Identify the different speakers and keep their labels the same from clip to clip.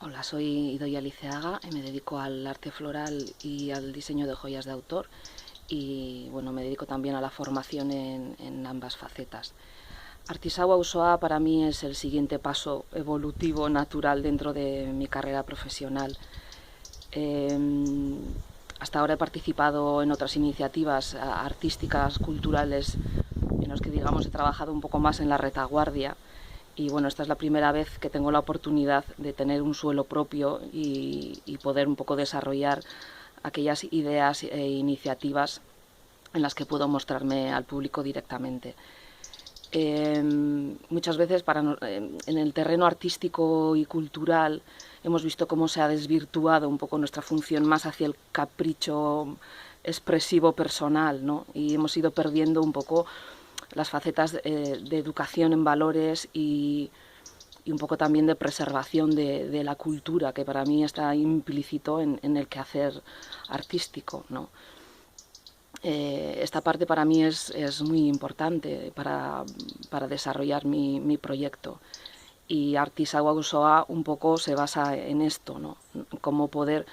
Speaker 1: Hola, soy Idoia Liceaga y me dedico al arte floral y al diseño de joyas de autor y bueno, me dedico también a la formación en ambas facetas. Artisau Auzoa para mí es el siguiente paso evolutivo natural dentro de mi carrera profesional. Hasta ahora he participado en otras iniciativas artísticas, culturales, en las que digamos he trabajado un poco más en la retaguardia. Y bueno, esta es la primera vez que tengo la oportunidad de tener un suelo propio y poder un poco desarrollar aquellas ideas e iniciativas en las que puedo mostrarme al público directamente. Muchas veces en el terreno artístico y cultural hemos visto cómo se ha desvirtuado un poco nuestra función más hacia el capricho expresivo personal, ¿no? Y hemos ido perdiendo un poco las facetas de educación en valores y un poco también de preservación de la cultura, que para mí está implícito en el quehacer artístico, ¿no? Esta parte para mí es muy importante para desarrollar mi proyecto. Y Artisau Auzoa un poco se basa en esto, ¿no? Cómo poder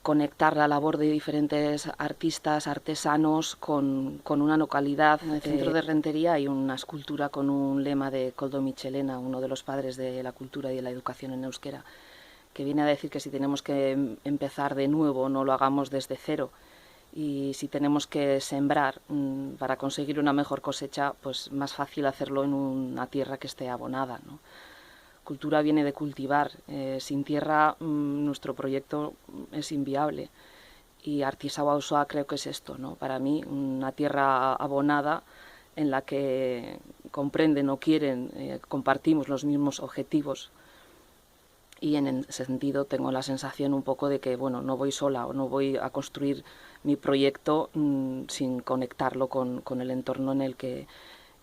Speaker 1: conectar la labor de diferentes artistas, artesanos con una localidad. En el centro de Rentería hay una escultura con un lema de Koldo Mitxelena, uno de los padres de la cultura y de la educación en euskera, que viene a decir que si tenemos que empezar de nuevo, no lo hagamos desde cero. Y si tenemos que sembrar para conseguir una mejor cosecha, pues más fácil hacerlo en una tierra que esté abonada, ¿no? Cultura viene de cultivar. Sin tierra nuestro proyecto es inviable. Y Artisau Auzoa creo que es esto, ¿no? Para mí, una tierra abonada en la que comprenden o quieren, compartimos los mismos objetivos. Y en ese sentido tengo la sensación un poco de que, bueno, no voy sola o no voy a construir mi proyecto sin conectarlo con el entorno en el que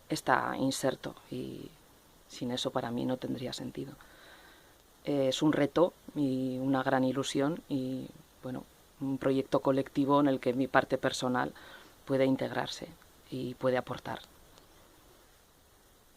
Speaker 1: está inserto. Y sin eso para mí no tendría sentido. Es un reto y una gran ilusión y, bueno, un proyecto colectivo en el que mi parte personal puede integrarse y puede aportar.